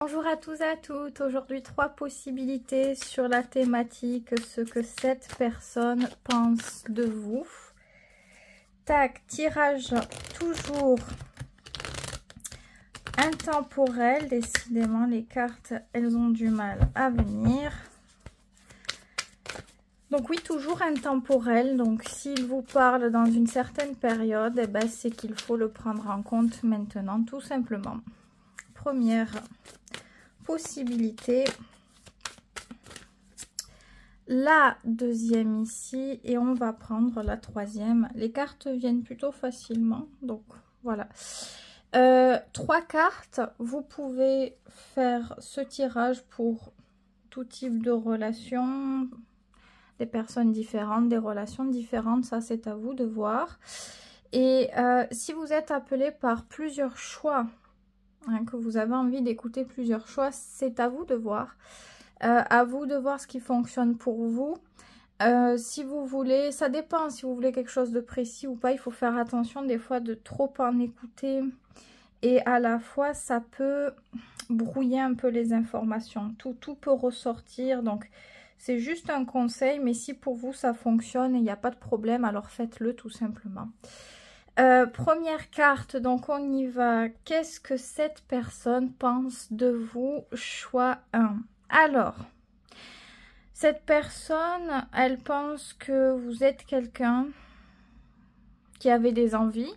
Bonjour à tous et à toutes, aujourd'hui 3 possibilités sur la thématique ce que cette personne pense de vous. Tac, tirage toujours intemporel, décidément les cartes elles ont du mal à venir. Donc oui, toujours intemporel, donc s'il vous parle dans une certaine période, eh ben, c'est qu'il faut le prendre en compte maintenant tout simplement. Première possibilité, la deuxième ici et on va prendre la troisième. Les cartes viennent plutôt facilement, donc voilà. 3 cartes, vous pouvez faire ce tirage pour tout type de relation, des personnes différentes, des relations différentes, ça c'est à vous de voir. Et si vous êtes appelé par plusieurs choix, que vous avez envie d'écouter plusieurs choix, c'est à vous de voir. À vous de voir ce qui fonctionne pour vous. Si vous voulez, ça dépend si vous voulez quelque chose de précis ou pas. Il faut faire attention des fois de trop en écouter. Et à la fois, ça peut brouiller un peu les informations. Tout peut ressortir. Donc, c'est juste un conseil. Mais si pour vous, ça fonctionne et il n'y a pas de problème, alors faites-le tout simplement. Première carte, donc on y va. Qu'est-ce que cette personne pense de vous? Choix 1. Alors, cette personne, elle pense que vous êtes quelqu'un qui avait des envies,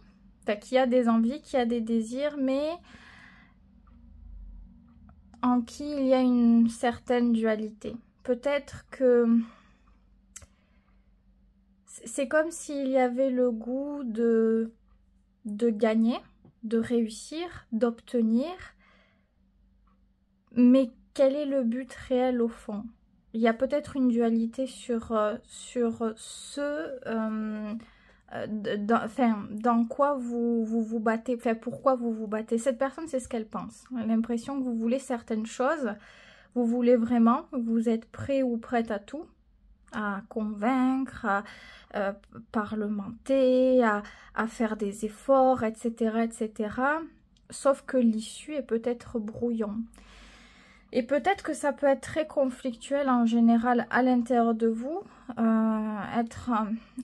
qui a des envies, qui a des désirs, mais en qui il y a une certaine dualité. Peut-être que c'est comme s'il y avait le goût de gagner, de réussir, d'obtenir. Mais quel est le but réel au fond? Il y a peut-être une dualité sur dans quoi vous battez, pourquoi vous vous battez. Cette personne, c'est ce qu'elle pense. Elle a l'impression que vous voulez certaines choses, vous voulez vraiment, vous êtes prêt ou prête à tout, à convaincre, à parlementer, à faire des efforts, etc., etc. Sauf que l'issue est peut-être brouillon. Et peut-être que ça peut être très conflictuel en général à l'intérieur de vous, être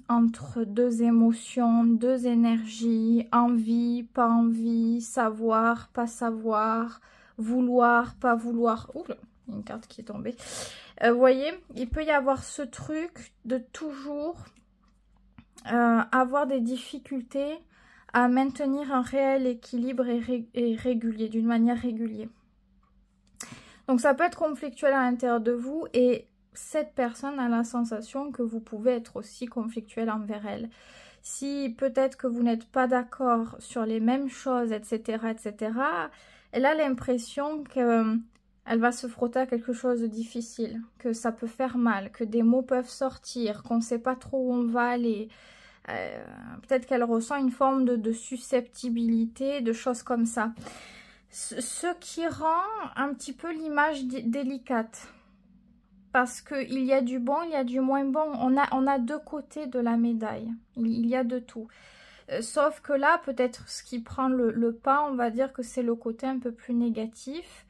entre deux émotions, deux énergies, envie, pas envie, savoir, pas savoir, vouloir, pas vouloir. Ouh, une carte qui est tombée. Vous voyez, il peut y avoir ce truc de toujours avoir des difficultés à maintenir un réel équilibre et régulier, d'une manière régulière. Donc ça peut être conflictuel à l'intérieur de vous et cette personne a la sensation que vous pouvez être aussi conflictuel envers elle. Si peut-être que vous n'êtes pas d'accord sur les mêmes choses, etc., etc., elle a l'impression qu'elle va se frotter à quelque chose de difficile, que ça peut faire mal, que des mots peuvent sortir, qu'on ne sait pas trop où on va aller. Peut-être qu'elle ressent une forme de susceptibilité, de choses comme ça. Ce qui rend un petit peu l'image délicate. Parce qu'il y a du bon, il y a du moins bon. On a deux côtés de la médaille. Il y a de tout. Sauf que là, peut-être ce qui prend le pas, on va dire que c'est le côté un peu plus négatif.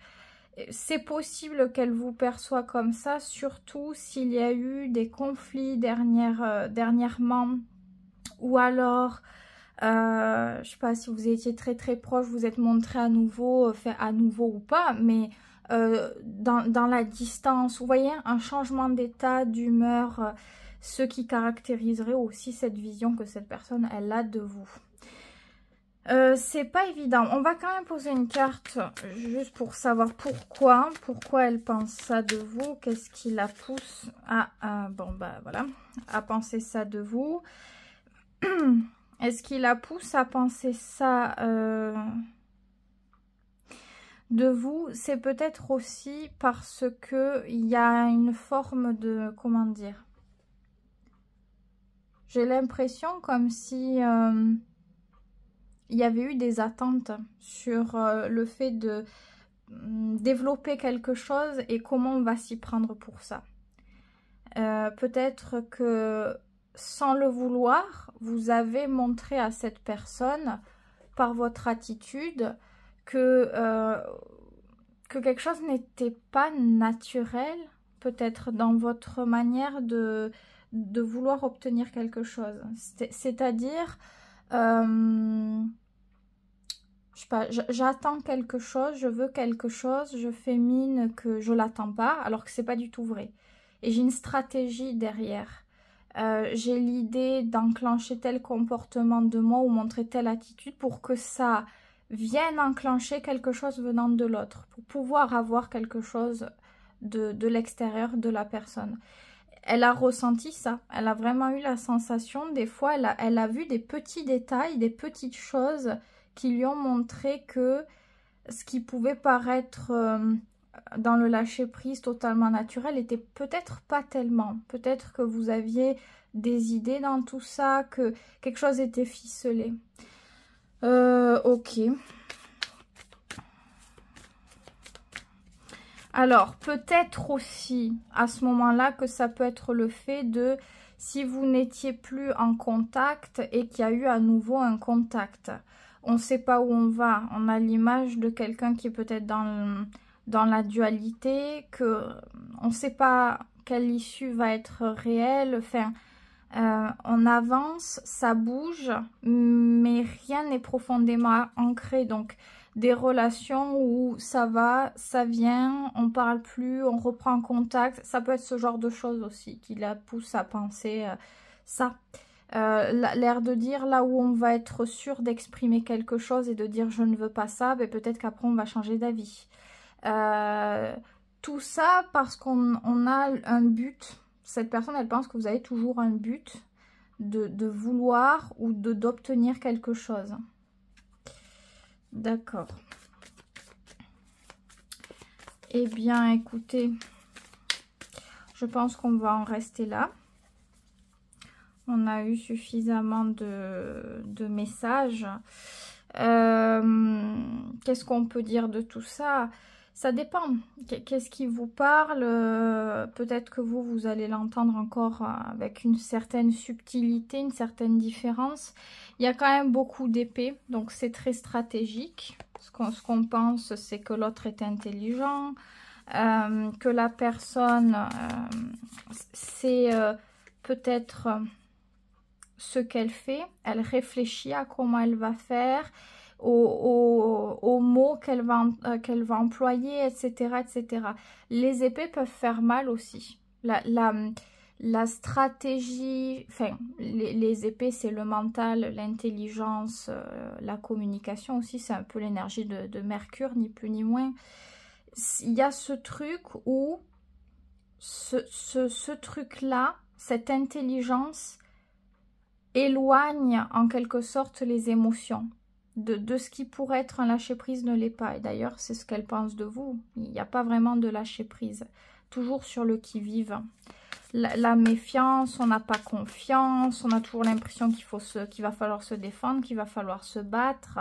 C'est possible qu'elle vous perçoit comme ça, surtout s'il y a eu des conflits dernièrement. Ou alors... je ne sais pas si vous étiez très très proche, vous êtes montré à nouveau, fait à nouveau ou pas, mais dans la distance, vous voyez, un changement d'état, d'humeur, ce qui caractériserait aussi cette vision que cette personne, elle a de vous. C'est pas évident. On va quand même poser une carte juste pour savoir pourquoi elle pense ça de vous, qu'est-ce qui la pousse à penser ça de vous. Est-ce qu'il la pousse à penser ça de vous? C'est peut-être aussi parce que il y a une forme de... Comment dire? J'ai l'impression comme si il y avait eu des attentes sur le fait de développer quelque chose et comment on va s'y prendre pour ça. Peut-être que... sans le vouloir, vous avez montré à cette personne, par votre attitude, que que quelque chose n'était pas naturel, peut-être dans votre manière de vouloir obtenir quelque chose. C'est-à-dire, je sais pas, j'attends quelque chose, je veux quelque chose, je fais mine que je l'attends pas, alors que c'est pas du tout vrai. Et j'ai une stratégie derrière. J'ai l'idée d'enclencher tel comportement de moi ou montrer telle attitude pour que ça vienne enclencher quelque chose venant de l'autre, pour pouvoir avoir quelque chose de l'extérieur de la personne. Elle a ressenti ça, elle a vraiment eu la sensation, des fois elle a vu des petits détails, des petites choses qui lui ont montré que ce qui pouvait paraître dans le lâcher-prise totalement naturel était peut-être pas tellement. Peut-être que vous aviez des idées dans tout ça, que quelque chose était ficelé. Ok. Alors, peut-être aussi à ce moment-là que ça peut être le fait de si vous n'étiez plus en contact et qu'il y a eu à nouveau un contact. On ne sait pas où on va. On a l'image de quelqu'un qui est peut-être dans la dualité, que on ne sait pas quelle issue va être réelle. Enfin, on avance, ça bouge, mais rien n'est profondément ancré. Donc, des relations où ça va, ça vient, on parle plus, on reprend contact. Ça peut être ce genre de choses aussi qui la pousse à penser ça. L'air de dire là où on va être sûr d'exprimer quelque chose et de dire je ne veux pas ça, ben peut-être qu'après on va changer d'avis. Tout ça parce qu'on a un but. Cette personne, elle pense que vous avez toujours un but de vouloir ou d'obtenir quelque chose. D'accord. Eh bien, écoutez, je pense qu'on va en rester là. On a eu suffisamment de messages. Qu'est-ce qu'on peut dire de tout ça? Ça dépend. Qu'est-ce qui vous parle? Peut-être que vous allez l'entendre encore avec une certaine subtilité, une certaine différence. Il y a quand même beaucoup d'épées, donc c'est très stratégique. Ce qu'on pense, c'est que l'autre est intelligent, que la personne, c'est peut-être ce qu'elle fait. Elle réfléchit à comment elle va faire, aux mots qu'elle va employer, etc., etc. Les épées peuvent faire mal aussi. La stratégie, enfin, les épées, c'est le mental, l'intelligence, la communication aussi, c'est un peu l'énergie de Mercure, ni plus ni moins. Il y a ce truc où ce truc-là, cette intelligence, éloigne en quelque sorte les émotions. De ce qui pourrait être un lâcher-prise ne l'est pas. Et d'ailleurs, c'est ce qu'elle pense de vous. Il n'y a pas vraiment de lâcher-prise. Toujours sur le qui-vive. La méfiance, on n'a pas confiance, on a toujours l'impression qu'il va falloir se défendre, qu'il va falloir se battre.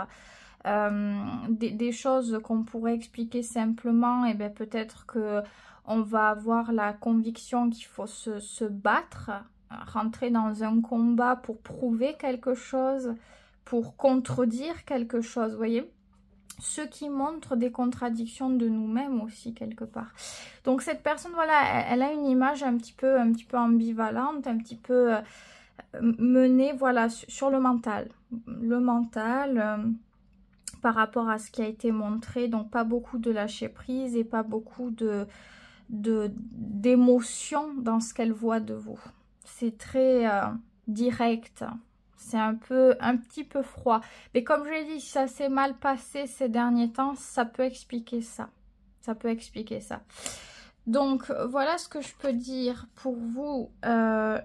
Des choses qu'on pourrait expliquer simplement, et bien peut-être qu'on va avoir la conviction qu'il faut se battre, rentrer dans un combat pour prouver quelque chose, pour contredire quelque chose, vous voyez, ce qui montre des contradictions de nous-mêmes aussi quelque part. Donc cette personne, voilà, elle a une image un petit peu ambivalente, un petit peu menée, voilà, sur le mental. Le mental, par rapport à ce qui a été montré, donc pas beaucoup de lâcher prise et pas beaucoup d'émotion dans ce qu'elle voit de vous. C'est très direct. C'est un petit peu froid. Mais comme je l'ai dit, si ça s'est mal passé ces derniers temps, ça peut expliquer ça. Ça peut expliquer ça. Donc, voilà ce que je peux dire pour vous,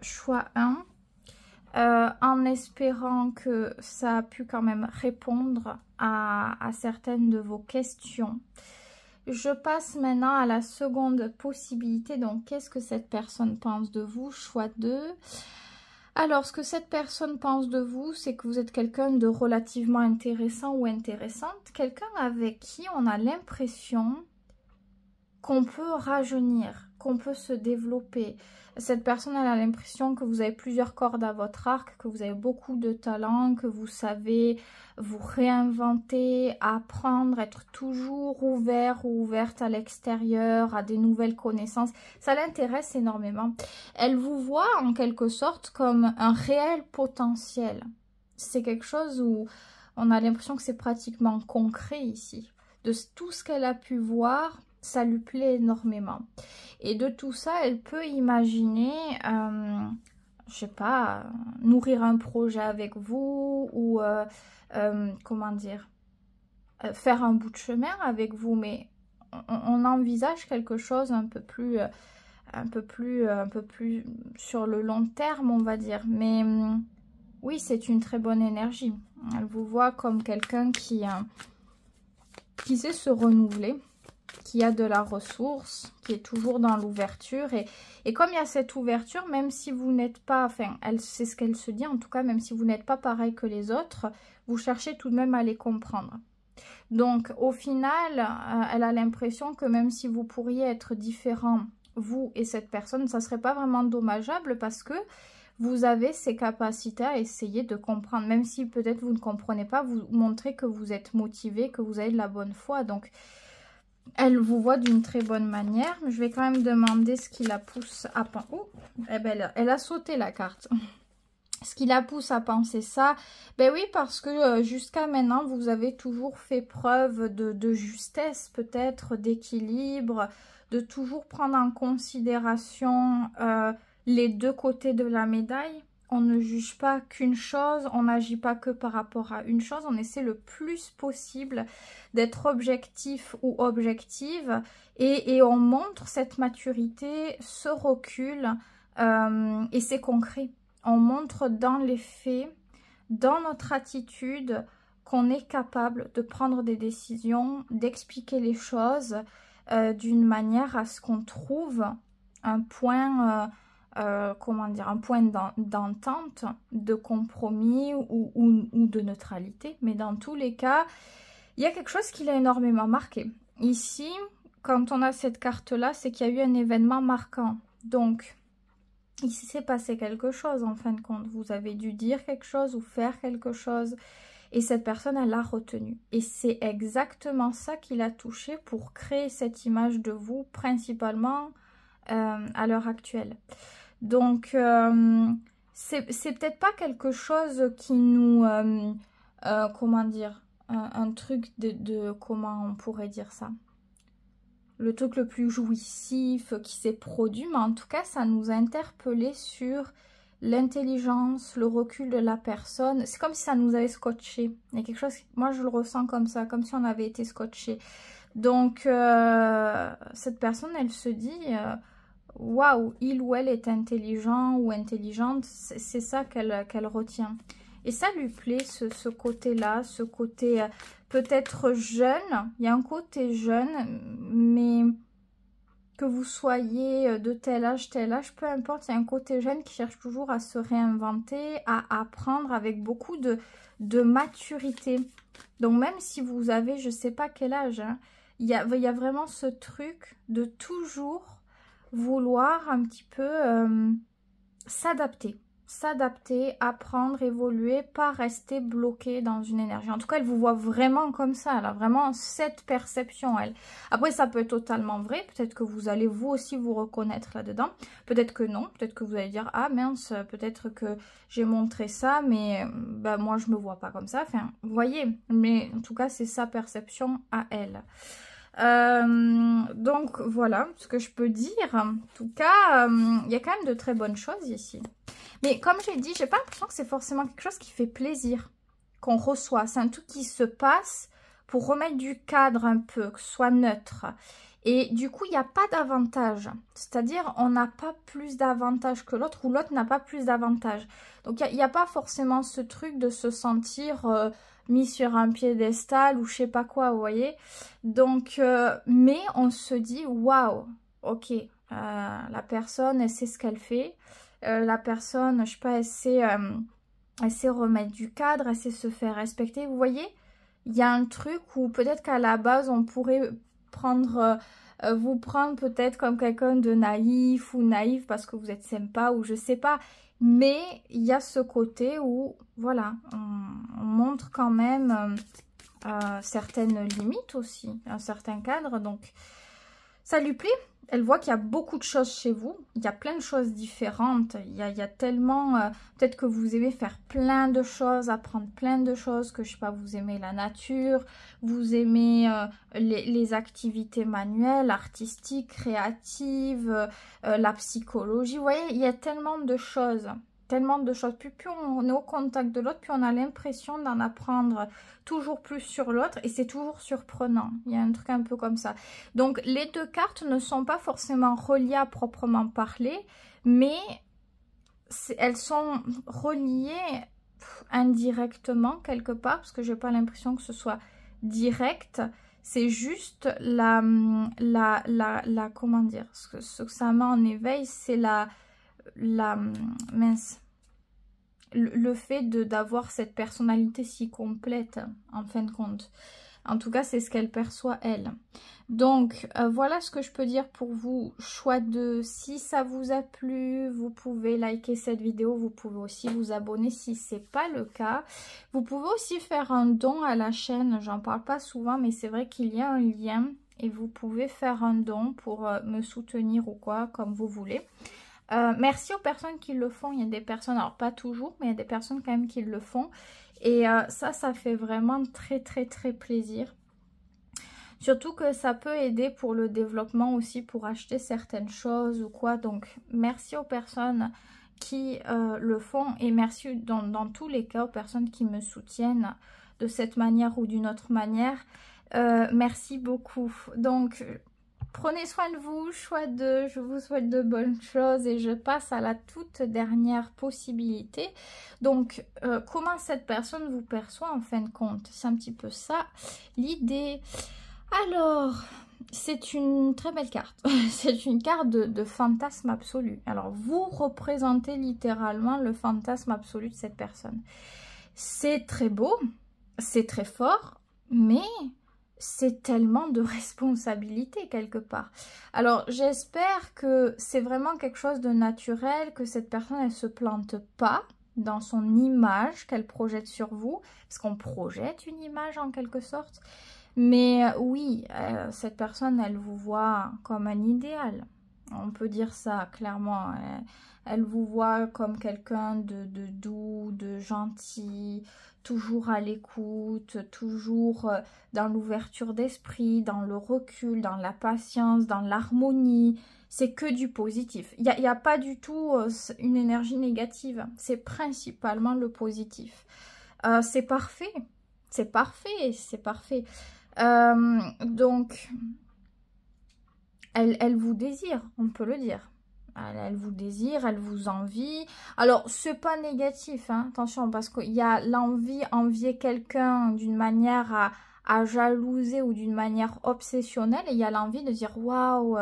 choix 1. En espérant que ça a pu quand même répondre à certaines de vos questions. Je passe maintenant à la seconde possibilité. Donc, qu'est-ce que cette personne pense de vous? Choix 2. Alors, ce que cette personne pense de vous, c'est que vous êtes quelqu'un de relativement intéressant ou intéressante. Quelqu'un avec qui on a l'impression qu'on peut rajeunir, qu'on peut se développer. Cette personne, elle a l'impression que vous avez plusieurs cordes à votre arc, que vous avez beaucoup de talent, que vous savez vous réinventer, apprendre, être toujours ouvert ou ouverte à l'extérieur, à des nouvelles connaissances. Ça l'intéresse énormément. Elle vous voit en quelque sorte comme un réel potentiel. C'est quelque chose où on a l'impression que c'est pratiquement concret ici. De tout ce qu'elle a pu voir, ça lui plaît énormément. Et de tout ça, elle peut imaginer, je sais pas, nourrir un projet avec vous ou, comment dire, faire un bout de chemin avec vous. Mais on envisage quelque chose un peu plus sur le long terme, on va dire. Mais oui, c'est une très bonne énergie. Elle vous voit comme quelqu'un qui sait se renouveler, qui a de la ressource, qui est toujours dans l'ouverture. Et comme il y a cette ouverture, même si vous n'êtes pas, enfin, c'est ce qu'elle se dit en tout cas, même si vous n'êtes pas pareil que les autres, vous cherchez tout de même à les comprendre. Donc, au final, elle a l'impression que même si vous pourriez être différents, vous et cette personne, ça ne serait pas vraiment dommageable parce que vous avez ces capacités à essayer de comprendre. Même si peut-être vous ne comprenez pas, vous montrez que vous êtes motivé, que vous avez de la bonne foi. Donc, elle vous voit d'une très bonne manière. Je vais quand même demander ce qui la pousse à penser. Oh, eh ben, elle a sauté la carte. Ce qui la pousse à penser ça, ben oui, parce que jusqu'à maintenant, vous avez toujours fait preuve de justesse, peut-être, d'équilibre, de toujours prendre en considération les deux côtés de la médaille. On ne juge pas qu'une chose, on n'agit pas que par rapport à une chose, on essaie le plus possible d'être objectif ou objective et on montre cette maturité, ce recul et c'est concret. On montre dans les faits, dans notre attitude, qu'on est capable de prendre des décisions, d'expliquer les choses d'une manière à ce qu'on trouve un point... comment dire, un point d'entente, de compromis ou de neutralité. Mais dans tous les cas, il y a quelque chose qui l'a énormément marqué. Ici, quand on a cette carte-là, c'est qu'il y a eu un événement marquant. Donc, il s'est passé quelque chose en fin de compte. Vous avez dû dire quelque chose ou faire quelque chose. Et cette personne, elle l'a retenu. Et c'est exactement ça qui l'a touché pour créer cette image de vous, principalement à l'heure actuelle. Donc, c'est peut-être pas quelque chose qui nous... comment dire, un truc de... Comment on pourrait dire ça? Le truc le plus jouissif qui s'est produit, mais en tout cas, ça nous a interpellé sur l'intelligence, le recul de la personne. C'est comme si ça nous avait scotché. Il y a quelque chose... Moi, je le ressens comme ça, comme si on avait été scotché. Donc, cette personne, elle se dit... waouh, il ou elle est intelligent ou intelligente, c'est ça qu'elle retient. Et ça lui plaît, ce côté-là, ce côté peut-être jeune. Il y a un côté jeune, mais que vous soyez de tel âge, peu importe, il y a un côté jeune qui cherche toujours à se réinventer, à apprendre avec beaucoup de maturité. Donc même si vous avez, je ne sais pas quel âge, hein, il y a vraiment ce truc de toujours... vouloir un petit peu s'adapter, apprendre, évoluer, pas rester bloqué dans une énergie. En tout cas, elle vous voit vraiment comme ça, elle a vraiment cette perception, elle. Après, ça peut être totalement vrai, peut-être que vous allez vous aussi vous reconnaître là-dedans, peut-être que non, peut-être que vous allez dire, ah mince, peut-être que j'ai montré ça, mais bah, moi je me vois pas comme ça, enfin, vous voyez, mais en tout cas, c'est sa perception à elle. Donc voilà ce que je peux dire. En tout cas, il y a quand même de très bonnes choses ici. Mais comme j'ai dit, j'ai pas l'impression que c'est forcément quelque chose qui fait plaisir qu'on reçoit. C'est un truc qui se passe pour remettre du cadre un peu, que ce soit neutre. Et du coup, il n'y a pas d'avantage. C'est-à-dire, on n'a pas plus d'avantage que l'autre ou l'autre n'a pas plus d'avantage. Donc, il n'y a pas forcément ce truc de se sentir... mis sur un piédestal ou je sais pas quoi, vous voyez. Donc, mais on se dit, waouh, ok, la personne, elle sait ce qu'elle fait. La personne, je sais pas, elle sait remettre du cadre, elle sait se faire respecter. Vous voyez, il y a un truc où peut-être qu'à la base, on pourrait prendre vous prendre peut-être comme quelqu'un de naïf ou naïve parce que vous êtes sympa ou je sais pas. Mais il y a ce côté où, voilà, on montre quand même certaines limites aussi, un certain cadre. Donc, ça lui plaît. Elle voit qu'il y a beaucoup de choses chez vous. Il y a plein de choses différentes. Il y a tellement... peut-être que vous aimez faire plein de choses, apprendre plein de choses, que je sais pas, vous aimez la nature, vous aimez les activités manuelles, artistiques, créatives, la psychologie. Vous voyez, il y a tellement de choses. Tellement de choses. Plus on est au contact de l'autre, plus on a l'impression d'en apprendre toujours plus sur l'autre et c'est toujours surprenant. Il y a un truc un peu comme ça. Donc les deux cartes ne sont pas forcément reliées à proprement parler, mais elles sont reliées indirectement quelque part, parce que j'ai pas l'impression que ce soit direct. C'est juste comment dire, ce que ça met en éveil, c'est mince, le fait d'avoir cette personnalité si complète en fin de compte. En tout cas, c'est ce qu'elle perçoit elle. Donc, voilà ce que je peux dire pour vous. Choix 2, si ça vous a plu, vous pouvez liker cette vidéo. Vous pouvez aussi vous abonner si ce n'est pas le cas. Vous pouvez aussi faire un don à la chaîne. J'en parle pas souvent, mais c'est vrai qu'il y a un lien. Et vous pouvez faire un don pour me soutenir ou quoi, comme vous voulez. Merci aux personnes qui le font. Il y a des personnes, alors pas toujours, mais il y a des personnes quand même qui le font. Et ça fait vraiment très plaisir. Surtout que ça peut aider pour le développement aussi, pour acheter certaines choses ou quoi. Donc merci aux personnes qui le font. Et merci dans tous les cas aux personnes qui me soutiennent de cette manière ou d'une autre manière. Merci beaucoup. Donc... prenez soin de vous, choix 2, je vous souhaite de bonnes choses et je passe à la toute dernière possibilité. Donc, comment cette personne vous perçoit en fin de compte? C'est un petit peu ça l'idée. Alors, c'est une très belle carte. C'est une carte de fantasme absolu. Alors, vous représentez littéralement le fantasme absolu de cette personne. C'est très beau, c'est très fort, mais... c'est tellement de responsabilité quelque part. Alors j'espère que c'est vraiment quelque chose de naturel, que cette personne elle se plante pas dans son image qu'elle projette sur vous, parce qu'on projette une image en quelque sorte. Mais oui, cette personne elle vous voit comme un idéal. On peut dire ça clairement. Elle vous voit comme quelqu'un de doux, de gentil, toujours à l'écoute, toujours dans l'ouverture d'esprit, dans le recul, dans la patience, dans l'harmonie. C'est que du positif. Il n'y a pas du tout une énergie négative. C'est principalement le positif. C'est parfait. C'est parfait. C'est parfait. Donc, elle vous désire, on peut le dire. Elle vous désire, elle vous envie. Alors, c'est pas négatif, hein, attention, parce qu'il y a l'envie, envier quelqu'un d'une manière à jalouser ou d'une manière obsessionnelle. Et il y a l'envie de dire, waouh,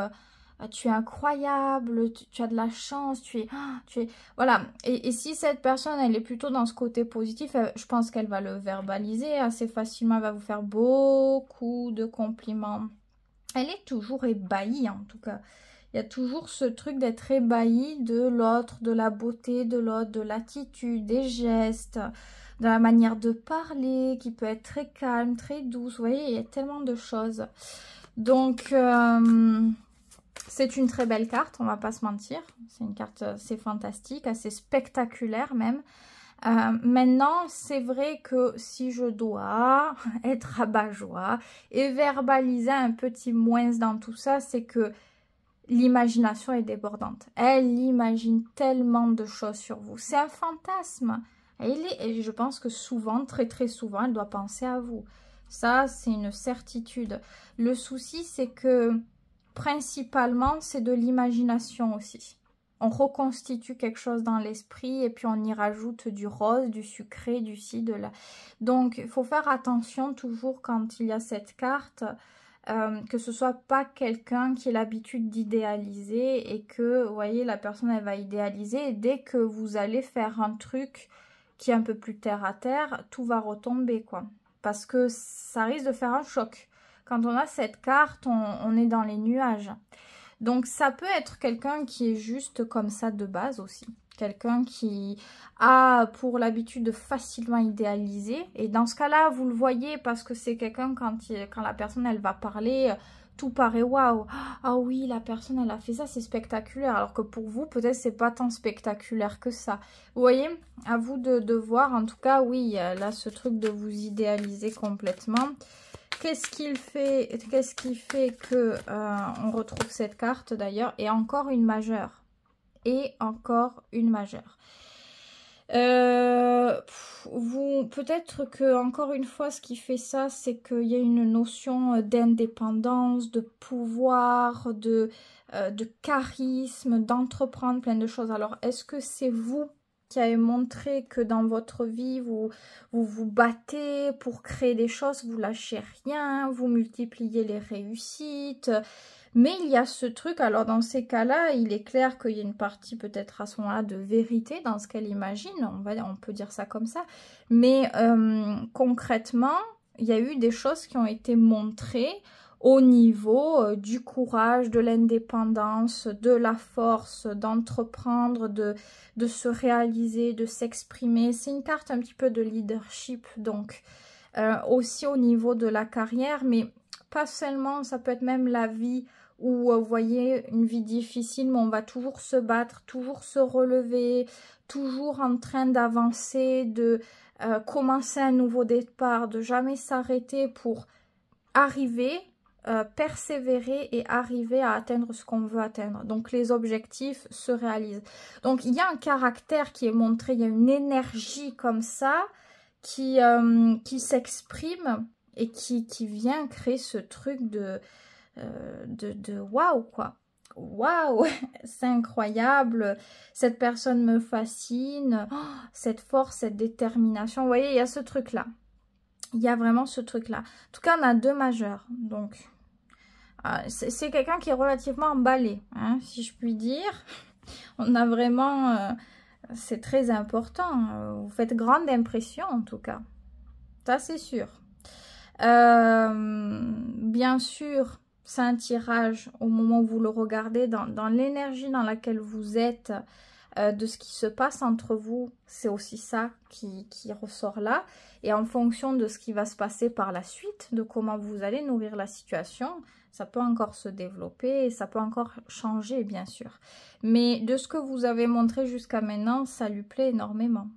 tu es incroyable, tu as de la chance, tu es... Voilà, et si cette personne, elle est plutôt dans ce côté positif, je pense qu'elle va le verbaliser assez facilement, elle va vous faire beaucoup de compliments. Elle est toujours ébahie, en tout cas. Il y a toujours ce truc d'être ébahi de l'autre, de la beauté de l'autre, de l'attitude, des gestes, de la manière de parler, qui peut être très calme, très douce. Vous voyez, il y a tellement de choses. Donc, c'est une très belle carte, on va pas se mentir. C'est une carte assez fantastique, assez spectaculaire même. Maintenant, c'est vrai que si je dois être rabat-joie et verbaliser un petit moins dans tout ça, c'est que l'imagination est débordante. Elle imagine tellement de choses sur vous. C'est un fantasme. Et je pense que souvent, très souvent, elle doit penser à vous. Ça, c'est une certitude. Le souci, c'est que principalement, c'est de l'imagination aussi. On reconstitue quelque chose dans l'esprit et puis on y rajoute du rose, du sucré, du ci, de là. Donc, il faut faire attention toujours quand il y a cette carte, que ce soit pas quelqu'un qui a l'habitude d'idéaliser et que, vous voyez, la personne, elle va idéaliser et dès que vous allez faire un truc qui est un peu plus terre à terre, tout va retomber, quoi. Parce que ça risque de faire un choc. Quand on a cette carte, on est dans les nuages. Donc ça peut être quelqu'un qui est juste comme ça de base aussi. Quelqu'un qui a pour l'habitude de facilement idéaliser. Et dans ce cas-là, vous le voyez parce que c'est quelqu'un quand la personne elle va parler, tout paraît waouh. Ah oui, la personne elle a fait ça, c'est spectaculaire. Alors que pour vous, peut-être c'est pas tant spectaculaire que ça. Vous voyez, à vous de voir. En tout cas, oui, il y a là ce truc de vous idéaliser complètement. Qu'est-ce qui fait que on retrouve cette carte d'ailleurs? Et encore une majeure. Et encore une majeure. Peut-être que, encore une fois, ce qui fait ça, c'est qu'il y a une notion d'indépendance, de pouvoir, de charisme, d'entreprendre plein de choses. Alors, est-ce que c'est vous qui avez montré que dans votre vie, vous battez pour créer des choses, vous lâchez rien, vous multipliez les réussites? Mais il y a ce truc, alors dans ces cas-là, il est clair qu'il y a une partie peut-être à ce moment-là de vérité dans ce qu'elle imagine, on peut dire ça comme ça. Mais concrètement, il y a eu des choses qui ont été montrées au niveau du courage, de l'indépendance, de la force, d'entreprendre, de se réaliser, de s'exprimer. C'est une carte un petit peu de leadership, donc aussi au niveau de la carrière, mais pas seulement, ça peut être même la vie où vous voyez une vie difficile, mais on va toujours se battre, toujours se relever, toujours en train d'avancer, de commencer un nouveau départ, de jamais s'arrêter pour arriver, persévérer et arriver à atteindre ce qu'on veut atteindre. Donc les objectifs se réalisent. Donc il y a un caractère qui est montré, il y a une énergie comme ça qui s'exprime et qui vient créer ce truc de waouh quoi. Waouh, c'est incroyable, cette personne me fascine, oh, cette force, cette détermination. Vous voyez, il y a ce truc-là. Il y a vraiment ce truc-là. En tout cas, on a deux majeurs. Donc, c'est quelqu'un qui est relativement emballé, hein, si je puis dire. On a vraiment... c'est très important. Vous faites grande impression, en tout cas. Ça, c'est sûr. Bien sûr, c'est un tirage au moment où vous le regardez, dans l'énergie dans laquelle vous êtes, de ce qui se passe entre vous, c'est aussi ça qui ressort là. Et en fonction de ce qui va se passer par la suite, de comment vous allez nourrir la situation, ça peut encore se développer, ça peut encore changer bien sûr. Mais de ce que vous avez montré jusqu'à maintenant, ça lui plaît énormément.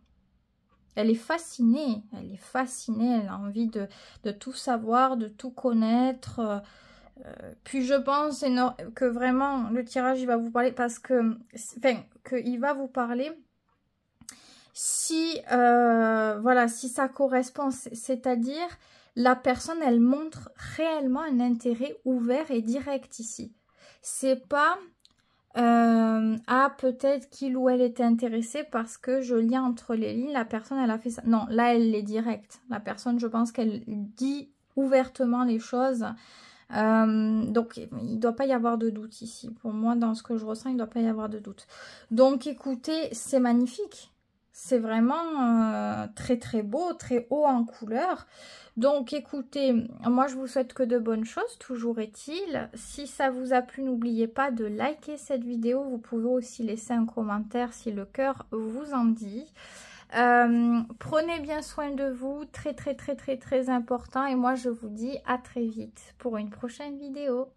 Elle est fascinée, elle a envie de tout savoir, de tout connaître. Puis je pense que vraiment le tirage il va vous parler parce que, enfin, qu'il va vous parler si, voilà, si ça correspond, c'est-à-dire la personne elle montre réellement un intérêt ouvert et direct ici. C'est pas ah peut-être qu'il ou elle était intéressé parce que je lis entre les lignes, la personne elle a fait ça. Non, là elle est directe. La personne je pense qu'elle dit ouvertement les choses. Donc il ne doit pas y avoir de doute ici. Pour moi, dans ce que je ressens, il ne doit pas y avoir de doute. Donc écoutez, c'est magnifique. C'est vraiment très très beau, très haut en couleur. Donc écoutez, moi je vous souhaite que de bonnes choses, toujours est-il. Si ça vous a plu, n'oubliez pas de liker cette vidéo. Vous pouvez aussi laisser un commentaire si le cœur vous en dit. Prenez bien soin de vous, très important, et moi je vous dis à très vite pour une prochaine vidéo.